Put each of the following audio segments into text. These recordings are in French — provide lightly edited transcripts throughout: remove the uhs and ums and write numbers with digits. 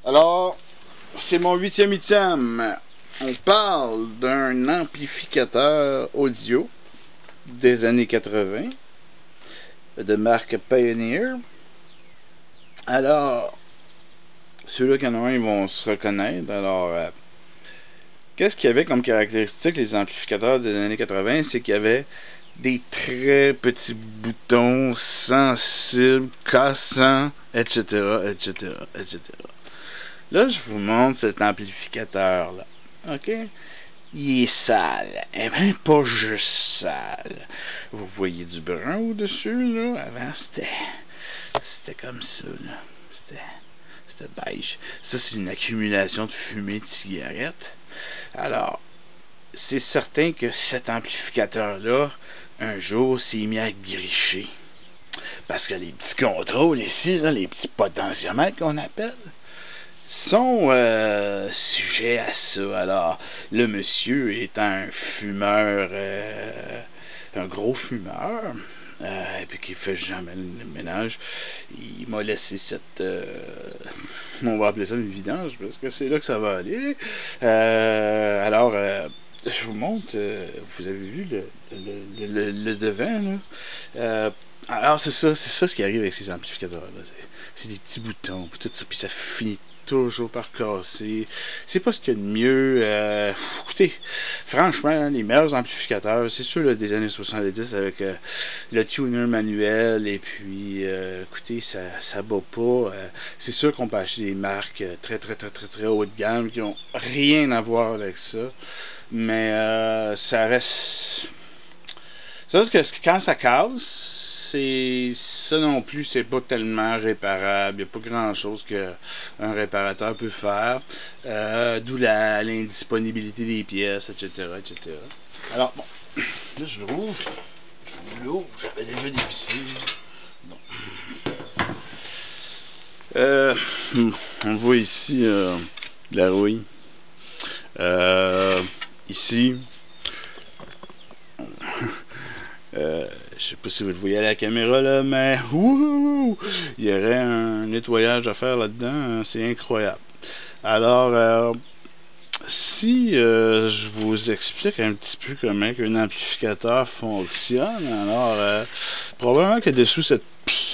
Alors, c'est mon 8e item. On parle d'un amplificateur audio des années 80 de marque Pioneer. Alors, ceux-là qui en ont un, ils vont se reconnaître. Alors, qu'est-ce qu'il y avait comme caractéristique les amplificateurs des années 80? C'est qu'il y avait des très petits boutons sensibles, cassants, etc., etc., etc. Là, je vous montre cet amplificateur-là. OK? Il est sale. Eh bien, pas juste sale. Vous voyez du brun au-dessus, là? Avant, c'était comme ça, là. C'était beige. Ça, c'est une accumulation de fumée de cigarette. Alors, c'est certain que cet amplificateur-là, un jour, s'est mis à gricher. Parce que les petits contrôles ici, là, les petits potentiomètres qu'on appelle, sont sujets à ça. Alors, le monsieur étant un fumeur, un gros fumeur, et puis qui fait jamais le ménage, il m'a laissé cette, on va appeler ça une vidange, parce que c'est là que ça va aller. Alors, je vous montre, vous avez vu le devant, là. Alors, c'est ça ce qui arrive avec ces amplificateurs-là. C'est des petits boutons, puis tout ça, puis ça finit toujours par casser. C'est pas ce qu'il y a de mieux. Écoutez, franchement, les meilleurs amplificateurs, c'est sûr là, des années 70 avec le tuner manuel, et puis écoutez, ça bat pas. C'est sûr qu'on peut acheter des marques très haut de gamme qui ont rien à voir avec ça. Mais ça reste. C'est parce que quand ça casse, ça non plus, c'est pas tellement réparable. Il n'y a pas grand chose qu'un réparateur peut faire. D'où l'indisponibilité des pièces, etc., etc. Alors, bon, là, je l'ouvre. J'avais déjà dévissé. Bon. On voit ici la rouille. Ici. Je sais pas si vous le voyez à la caméra là, mais il y aurait un nettoyage à faire là-dedans, c'est incroyable. Alors, si je vous explique un petit peu comment un amplificateur fonctionne, alors probablement que dessous cette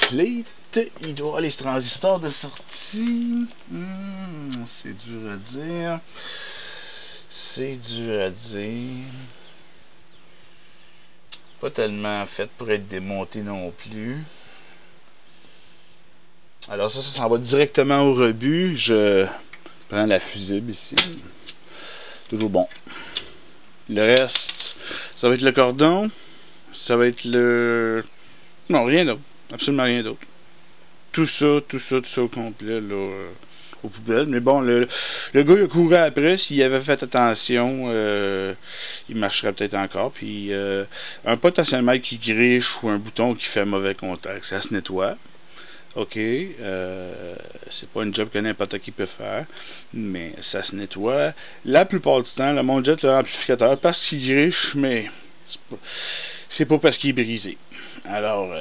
plate, il doit y avoir les transistors de sortie. C'est dur à dire. Pas tellement fait pour être démonté non plus. Alors ça s'en va directement au rebut. Je prends la fusible ici. Toujours bon. Le reste, ça va être le cordon. Ça va être le... Non, rien d'autre. Absolument rien d'autre. Tout ça au complet, là, aux poubelles. Mais bon, le gars, il a couru après. S'il avait fait attention, il marcherait peut-être encore. Puis, un potentiomètre qui griche ou un bouton qui fait mauvais contact, ça se nettoie. OK. C'est pas une job que n'importe qui peut faire, mais ça se nettoie. La plupart du temps, le monde jette leur amplificateur parce qu'il griche, mais c'est pas parce qu'il est brisé. Alors,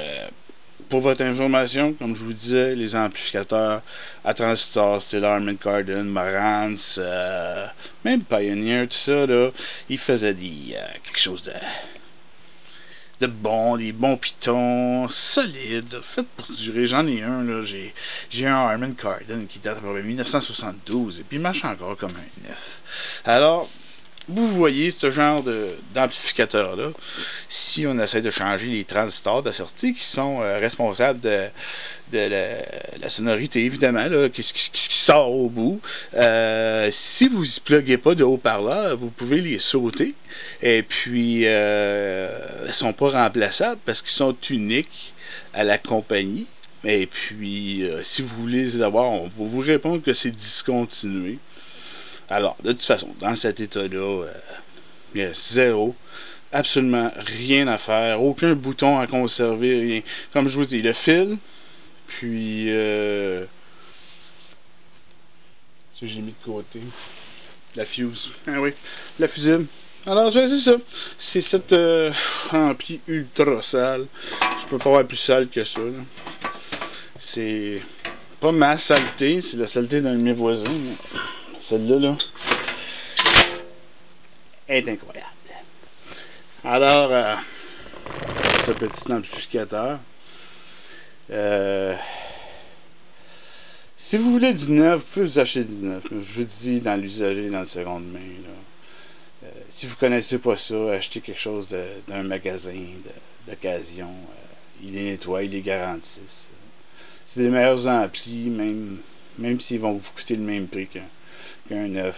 pour votre information, comme je vous disais, les amplificateurs à transistors, c'est Harman Kardon, Marantz, même Pioneer, tout ça, là, ils faisaient quelque chose de bon, des bons pitons, solides, faits pour durer. J'en ai un, là, j'ai un Harman Kardon qui date de 1972, et puis il marche encore comme un neuf. Alors, vous voyez ce genre d'amplificateur-là, si on essaie de changer les transistors de sortie qui sont responsables de la sonorité, évidemment, là, qui sort au bout, si vous ne pluguez pas de haut-parleur, vous pouvez les sauter, et puis ils ne sont pas remplaçables parce qu'ils sont uniques à la compagnie. Et puis, si vous voulez les avoir, on va vous répondre que c'est discontinué. Alors, de toute façon, dans cet état-là, il y a zéro, absolument rien à faire, aucun bouton à conserver, rien. Comme je vous dis, le fil, puis, ça j'ai mis de côté, la fuse, ah oui, la fusible. Alors, c'est ça, c'est cette ampli ultra sale, je peux pas avoir plus sale que ça, là. C'est pas ma saleté, c'est la saleté d'un de mes voisins. Mais celle-là, là, est incroyable. Alors, ce petit amplificateur, si vous voulez du neuf, vous pouvez vous acheter du neuf. Je vous dis dans l'usager, dans le seconde main. Là. Si vous connaissez pas ça, achetez quelque chose d'un magasin d'occasion. Il les nettoie, il les garantissent. C'est les meilleurs amplis, même s'ils vont vous coûter le même prix qu'un neuf.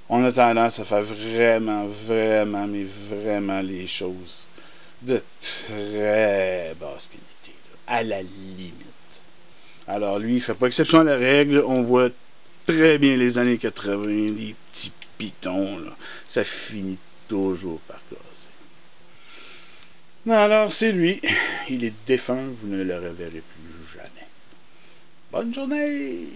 On a tendance à faire vraiment, mais vraiment les choses de très basse qualité, là, à la limite. Alors lui, il fait pas exception à la règle. On voit très bien les années 80, les petits pitons, là. Ça finit toujours par casser. Alors c'est lui. Il est défunt, vous ne le reverrez plus jamais. Bonne journée!